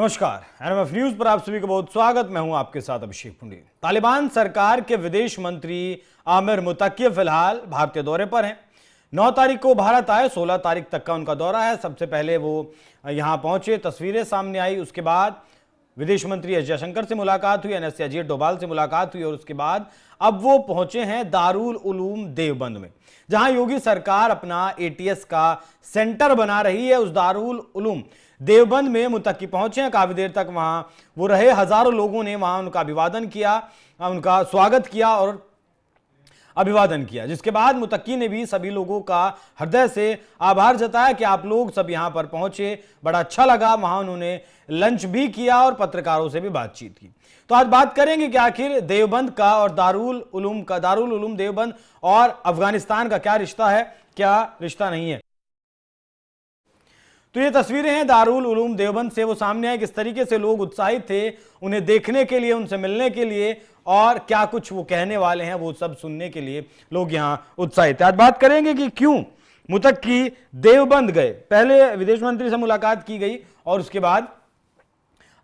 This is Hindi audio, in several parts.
नमस्कार, एनएमएफ न्यूज पर आप सभी का बहुत स्वागत। मैं हूं आपके साथ अभिषेक पुंडी। तालिबान सरकार के विदेश मंत्री आमिर मुतक्की फिलहाल भारतीय दौरे पर हैं। 9 तारीख को भारत आए, 16 तारीख तक का उनका दौरा है। सबसे पहले वो यहां पहुंचे, तस्वीरें सामने आई। उसके बाद विदेश मंत्री एस जयशंकर से मुलाकात हुई, एनएसए अजीत डोभाल से मुलाकात हुई और उसके बाद अब वो पहुंचे हैं दारुल उलूम देवबंद में, जहां योगी सरकार अपना एटीएस का सेंटर बना रही है। उस दारुल उलूम देवबंद में मुतक्की पहुंचे हैं। काफी देर तक वहां वो रहे। हजारों लोगों ने वहां उनका अभिवादन किया, उनका स्वागत किया और अभिवादन किया, जिसके बाद मुतक्की ने भी सभी लोगों का हृदय से आभार जताया कि आप लोग सब यहां पर पहुंचे, बड़ा अच्छा लगा। वहां उन्होंने लंच भी किया और पत्रकारों से भी बातचीत की। तो आज बात करेंगे कि आखिर देवबंद का और दारुल उलूम देवबंद और अफगानिस्तान का क्या रिश्ता है, क्या रिश्ता नहीं है। तो ये तस्वीरें हैं दारुल उलूम देवबंद से। वो सामने आए किस तरीके से लोग उत्साहित थे उन्हें देखने के लिए, उनसे मिलने के लिए, और क्या कुछ वो कहने वाले हैं वो सब सुनने के लिए लोग यहां उत्साहित थे। आज बात करेंगे कि क्यों मुतक्की देवबंद गए। पहले विदेश मंत्री से मुलाकात की गई और उसके बाद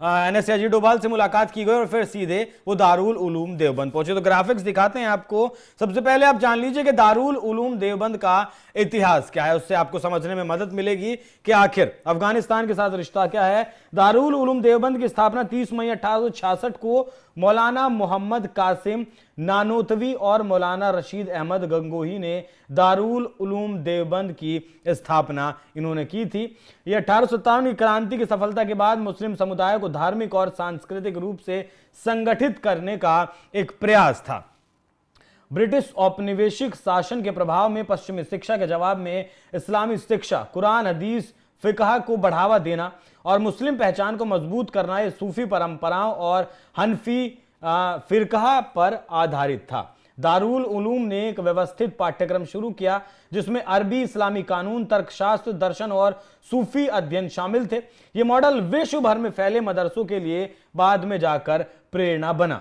एनएसए अजीत डोभाल से मुलाकात की गई और फिर सीधे वो दारुल उलूम देवबंद पहुंचे। तो ग्राफिक्स दिखाते हैं आपको। सबसे पहले आप जान लीजिए कि दारुल उलूम देवबंद का इतिहास क्या है, उससे आपको समझने में मदद मिलेगी कि आखिर अफगानिस्तान के साथ रिश्ता क्या है। दारुल उलूम देवबंद की स्थापना 30 मई 1866 को मौलाना मोहम्मद कासिम नानोतवी और मौलाना रशीद अहमद गंगोही ने दारुल उलूम देवबंद की स्थापना इन्होंने की थी। यह 1857 की क्रांति की सफलता के बाद मुस्लिम समुदाय को धार्मिक और सांस्कृतिक रूप से संगठित करने का एक प्रयास था। ब्रिटिश औपनिवेशिक शासन के प्रभाव में पश्चिमी शिक्षा के जवाब में इस्लामी शिक्षा, कुरान, हदीस, फिकह को बढ़ावा देना और मुस्लिम पहचान को मजबूत करना ये सूफी परंपराओं और हनफी फिरका पर आधारित था। दारुल उलूम ने एक व्यवस्थित पाठ्यक्रम शुरू किया जिसमें अरबी, इस्लामी कानून, तर्कशास्त्र, दर्शन और सूफी अध्ययन शामिल थे। यह मॉडल विश्व भर में फैले मदरसों के लिए बाद में जाकर प्रेरणा बना।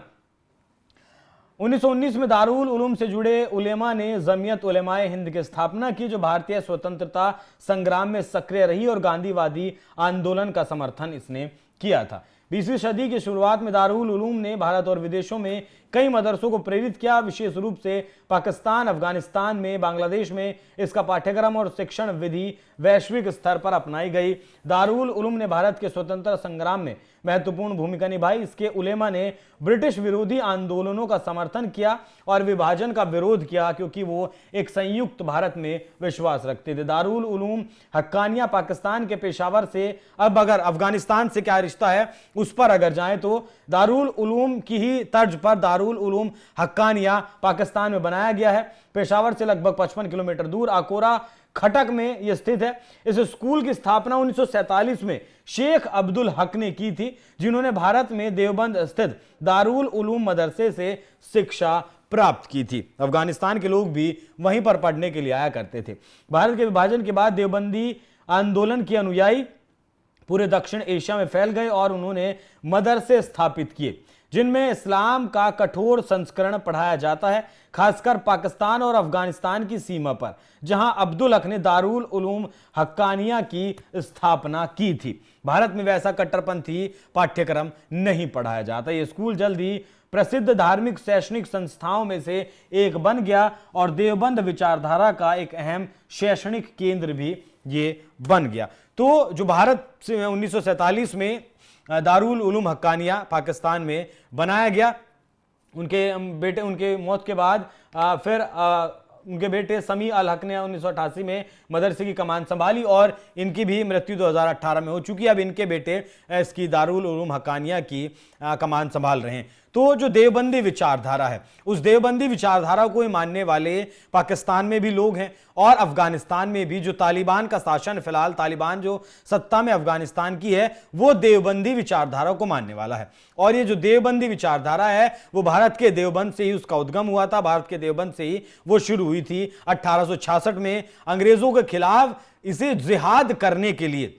1919 में दारुल उलूम से जुड़े उलेमा ने जमियत उलेमाए हिंद की स्थापना की, जो भारतीय स्वतंत्रता संग्राम में सक्रिय रही और गांधीवादी आंदोलन का समर्थन इसने किया था। 20वीं सदी की शुरुआत में दारुल उलूम ने भारत और विदेशों में कई मदरसों को प्रेरित किया। विशेष रूप से पाकिस्तान, अफगानिस्तान में, बांग्लादेश में इसका पाठ्यक्रम और शिक्षण विधि वैश्विक स्तर पर अपनाई गई। दारुल उलूम ने भारत के स्वतंत्रता संग्राम में महत्वपूर्ण भूमिका निभाई। इसके उलेमा ने ब्रिटिश विरोधी आंदोलनों का समर्थन किया और विभाजन का विरोध किया, क्योंकि वो एक संयुक्त भारत में विश्वास रखते थे। दारुल उलूम हक्कानिया पाकिस्तान के पेशावर से, अब अगर अफगानिस्तान से क्या रिश्ता है उस पर अगर जाएं तो दारुल उलूम की ही तर्ज पर दारुल उलूम हक्कानिया पाकिस्तान में बनाया गया है। पेशावर से लगभग 55 किलोमीटर दूर आकोरा खटक में यह स्थित है। इस स्कूल की स्थापना 1947 में शेख अब्दुल हक ने की थी, जिन्होंने भारत में देवबंद स्थित दारुल उलूम मदरसे से शिक्षा प्राप्त की थी। अफगानिस्तान के लोग भी वहीं पर पढ़ने के लिए आया करते थे। भारत के विभाजन के बाद देवबंदी आंदोलन के अनुयायी पूरे दक्षिण एशिया में फैल गए और उन्होंने मदरसे स्थापित किए जिनमें इस्लाम का कठोर संस्करण पढ़ाया जाता है, खासकर पाकिस्तान और अफगानिस्तान की सीमा पर, जहां अब्दुल हक ने दारुल उलूम हक्कानिया की स्थापना की थी। भारत में वैसा कट्टरपंथी पाठ्यक्रम नहीं पढ़ाया जाता। यह स्कूल जल्द ही प्रसिद्ध धार्मिक शैक्षणिक संस्थाओं में से एक बन गया और देवबंद विचारधारा का एक अहम शैक्षणिक केंद्र भी ये बन गया। तो जो भारत से 1947 में दारुल उलूम हक्कानिया पाकिस्तान में बनाया गया, उनके मौत के बाद फिर उनके बेटे समी अल हक ने 1988 में मदरसे की कमान संभाली और इनकी भी मृत्यु 2018 में हो चुकी है। अब इनके बेटे इसकी दारुल उलूम हक्कानिया की कमान संभाल रहे हैं। तो जो देवबंदी विचारधारा है, उस देवबंदी विचारधारा को मानने वाले पाकिस्तान में भी लोग हैं और अफगानिस्तान में भी। जो तालिबान का शासन, फिलहाल तालिबान जो सत्ता में अफगानिस्तान की है, वो देवबंदी विचारधारा को मानने वाला है। और ये जो देवबंदी विचारधारा है वो भारत के देवबंद से ही उसका उद्गम हुआ था। भारत के देवबंद से ही वो शुरू हुई थी। 1866 में अंग्रेजों के खिलाफ इसे जिहाद करने के लिए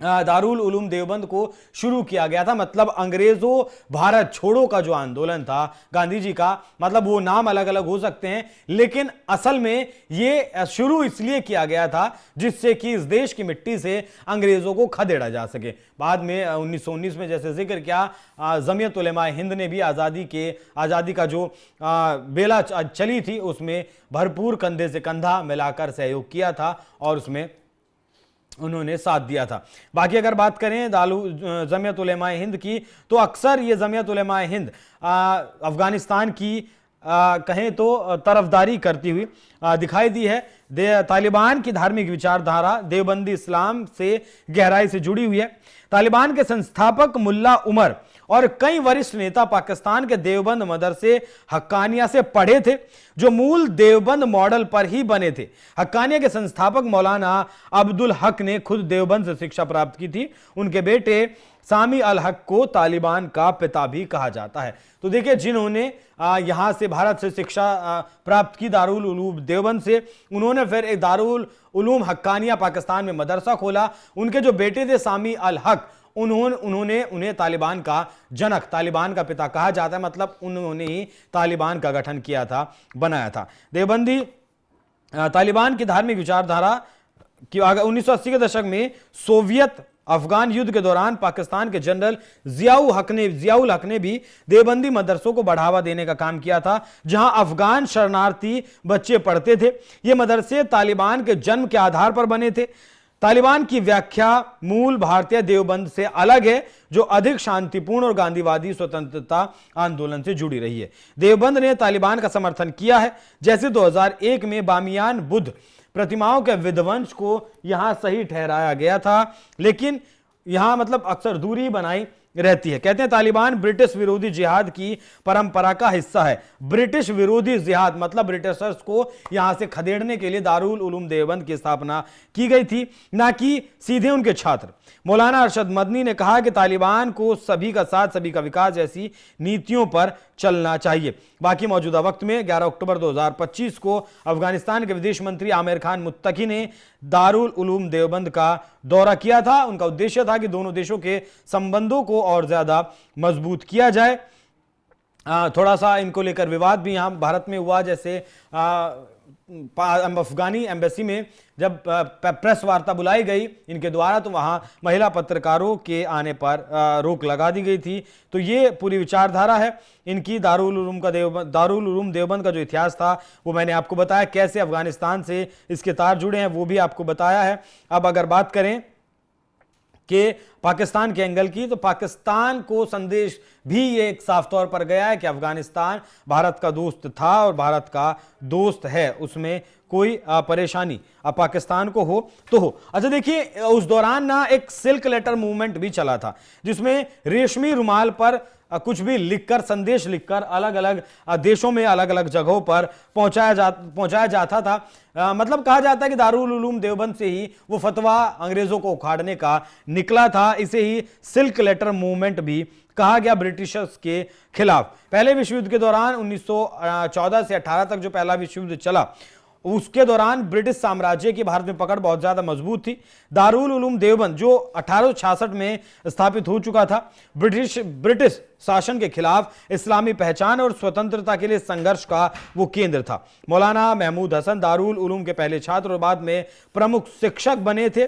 दारुल उलूम देवबंद को शुरू किया गया था। मतलब अंग्रेजों भारत छोड़ो का जो आंदोलन था गांधी जी का, मतलब वो नाम अलग अलग हो सकते हैं, लेकिन असल में ये शुरू इसलिए किया गया था जिससे कि इस देश की मिट्टी से अंग्रेजों को खदेड़ा जा सके। बाद में 1919 में जैसे जिक्र किया, जमीयत उलेमा हिंद ने भी आज़ादी का जो बेला चली थी उसमें भरपूर कंधे से कंधा मिलाकर सहयोग किया था और उसमें उन्होंने साथ दिया था। बाकी अगर बात करें जमीयत उलेमा हिंद की, तो अक्सर ये जमीयत उलेमा हिंद अफगानिस्तान की कहें तो तरफदारी करती हुई दिखाई दी है। तालिबान की धार्मिक विचारधारा देवबंदी इस्लाम से गहराई से जुड़ी हुई है। तालिबान के संस्थापक मुल्ला उमर और कई वरिष्ठ नेता पाकिस्तान के देवबंद मदरसे हक्कानिया से पढ़े थे, जो मूल देवबंद मॉडल पर ही बने थे। हक्कानिया के संस्थापक मौलाना अब्दुल हक ने खुद देवबंद से शिक्षा प्राप्त की थी। उनके बेटे सामी अल हक को तालिबान का पिता भी कहा जाता है। तो देखिए, जिन्होंने यहां से भारत से शिक्षा प्राप्त की दारुल उलूम देवबंद से, उन्होंने फिर एक दारुल उलूम हक्कानिया पाकिस्तान में मदरसा खोला। उनके जो बेटे थे सामी अल हक, उन्होंने उन्हें तालिबान का जनक, तालिबान का पिता कहा जाता है। मतलब उन्होंने ही तालिबान का गठन किया था, बनाया था। देवबंदी तालिबान की धार्मिक विचारधारा की 1980 के दशक में सोवियत अफगान युद्ध के दौरान पाकिस्तान के जनरल जियाउल हक ने भी देवबंदी मदरसों को बढ़ावा देने का काम किया था, जहां अफगान शरणार्थी बच्चे पढ़ते थे। ये मदरसे तालिबान के जन्म के आधार पर बने थे। तालिबान की व्याख्या मूल भारतीय देवबंद से अलग है, जो अधिक शांतिपूर्ण और गांधीवादी स्वतंत्रता आंदोलन से जुड़ी रही है। देवबंद ने तालिबान का समर्थन किया है, जैसे 2001 में बामियान बुद्ध प्रतिमाओं के विध्वंस को यहां सही ठहराया गया था, लेकिन यहां मतलब अक्सर दूरी बनाई रहती है। कहते हैं तालिबान ब्रिटिश विरोधी जिहाद की परंपरा का हिस्सा है। ब्रिटिश विरोधी जिहाद मतलब ब्रिटिशर्स को यहां से खदेड़ने के लिए दारुल उलूम देवबंद की स्थापना की गई थी, ना कि सीधे उनके छात्र। मौलाना अरशद मदनी ने कहा कि तालिबान को सभी का साथ, सभी का विकास जैसी नीतियों पर चलना चाहिए। बाकी मौजूदा वक्त में 11 अक्टूबर 2025 को अफगानिस्तान के विदेश मंत्री आमिर खान मुत्तकी ने दारुल उलूम देवबंद का दौरा किया था। उनका उद्देश्य था कि दोनों देशों के संबंधों को और ज्यादा मजबूत किया जाए। थोड़ा सा इनको लेकर विवाद भी यहां भारत में हुआ, जैसे अफगानी एम्बेसी में जब प्रेस वार्ता बुलाई गई इनके द्वारा, तो वहां महिला पत्रकारों के आने पर रोक लगा दी गई थी। तो ये पूरी विचारधारा है इनकी। दारुल उलूम देवबंद का जो इतिहास था वो मैंने आपको बताया, कैसे अफगानिस्तान से इसके तार जुड़े हैं वो भी आपको बताया है। अब अगर बात करें कि पाकिस्तान के एंगल की, तो पाकिस्तान को संदेश भी ये एक साफ तौर पर गया है कि अफगानिस्तान भारत का दोस्त था और भारत का दोस्त है, उसमें कोई परेशानी अब पाकिस्तान को हो तो हो। अच्छा देखिए, उस दौरान ना एक सिल्क लेटर मूवमेंट भी चला था, जिसमें रेशमी रुमाल पर कुछ भी लिखकर, संदेश लिखकर अलग अलग देशों में अलग अलग जगहों पर पहुंचाया जाता था। मतलब कहा जाता है कि दारुल उलूम देवबंद से ही वो फतवा अंग्रेजों को उखाड़ने का निकला था। इसे ही सिल्क लेटर मूवमेंट भी कहा गया ब्रिटिशर्स के खिलाफ। पहले विश्व युद्ध के दौरान 1914 से 18 तक जो पहला विश्व युद्ध चला, उसके दौरान ब्रिटिश साम्राज्य की भारत में पकड़ बहुत ज्यादा मजबूत थी। दारुल उलूम देवबंद जो 1866 में स्थापित हो चुका था, ब्रिटिश शासन के खिलाफ इस्लामी पहचान और स्वतंत्रता के लिए संघर्ष का वो केंद्र था। मौलाना महमूद हसन दारुल उलूम के पहले छात्र और बाद में प्रमुख शिक्षक बने थे।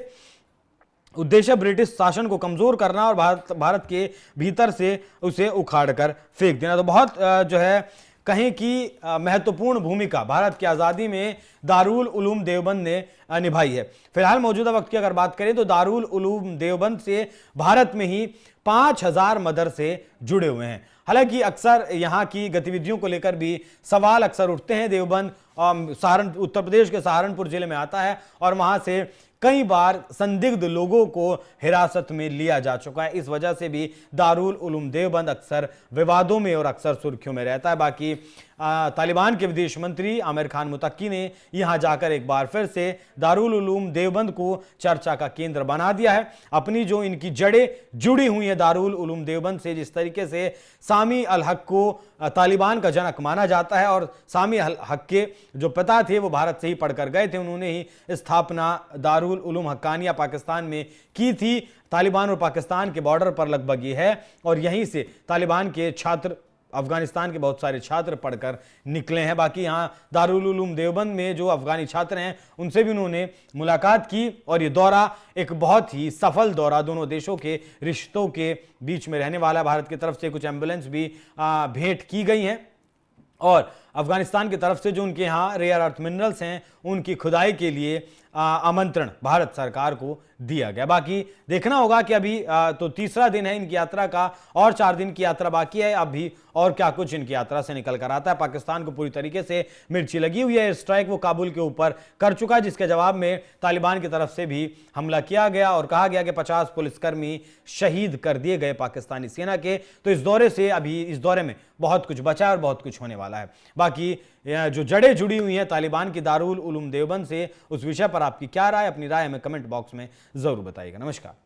उद्देश्य ब्रिटिश शासन को कमजोर करना और भारत के भीतर से उसे उखाड़ कर फेंक देना। तो बहुत जो है कहें कि महत्वपूर्ण भूमिका भारत की आज़ादी में दारुल उलूम देवबंद ने निभाई है। फिलहाल मौजूदा वक्त की अगर बात करें तो दारुल उलूम देवबंद से भारत में ही 5000 मदरसे जुड़े हुए हैं। हालांकि अक्सर यहाँ की गतिविधियों को लेकर भी सवाल अक्सर उठते हैं। देवबंद उत्तर प्रदेश के सहारनपुर जिले में आता है और वहां से कई बार संदिग्ध लोगों को हिरासत में लिया जा चुका है। इस वजह से भी दारुल उलूम देवबंद अक्सर विवादों में और अक्सर सुर्खियों में रहता है। बाकी तालिबान के विदेश मंत्री आमिर खान मुत्तकी ने यहां जाकर एक बार फिर से दारुल उलूम देवबंद को चर्चा का केंद्र बना दिया है। अपनी जो इनकी जड़ें जुड़ी हुई हैं दारुल उलूम देवबंद से, जिस तरीके से सामी अल हक को तालिबान का जनक माना जाता है और सामी अल हक के जो पिता थे वो भारत से ही पढ़कर गए थे, उन्होंने ही स्थापना दारुल दारुल उलूम हक्कानिया पाकिस्तान में की थी। तालिबान और पाकिस्तान के बॉर्डर पर लगभग ये है और यहीं से तालिबान के छात्र, अफगानिस्तान के बहुत सारे छात्र पढ़कर निकले हैं। बाकी यहाँ दारुल उलूम देवबंद में जो अफगानी छात्र हैं उनसे भी उन्होंने मुलाकात की और ये दौरा एक बहुत ही सफल दौरा दोनों देशों के रिश्तों के बीच में रहने वाला। भारत की तरफ से कुछ एम्बुलेंस भी भेंट की गई हैं और अफगानिस्तान की तरफ से जो उनके यहाँ रेयर अर्थ मिनरल्स हैं उनकी खुदाई के लिए आमंत्रण भारत सरकार को दिया गया। बाकी देखना होगा कि अभी तो तीसरा दिन है इनकी यात्रा का और 4 दिन की यात्रा बाकी है। अब भी और क्या कुछ इनकी यात्रा से निकल कर आता है। पाकिस्तान को पूरी तरीके से मिर्ची लगी हुई है। एयर स्ट्राइक वो काबुल के ऊपर कर चुका है, जिसके जवाब में तालिबान की तरफ से भी हमला किया गया और कहा गया कि 50 पुलिसकर्मी शहीद कर दिए गए पाकिस्तानी सेना के। तो इस दौरे से अभी इस दौरे में बहुत कुछ बचा और बहुत कुछ होने वाला है। बाकी जो जड़ें जुड़ी हुई हैं तालिबान की दारुल उलूम देवबंद से, उस विषय पर आपकी क्या राय, अपनी राय हमें कमेंट बॉक्स में जरूर बताइएगा। नमस्कार।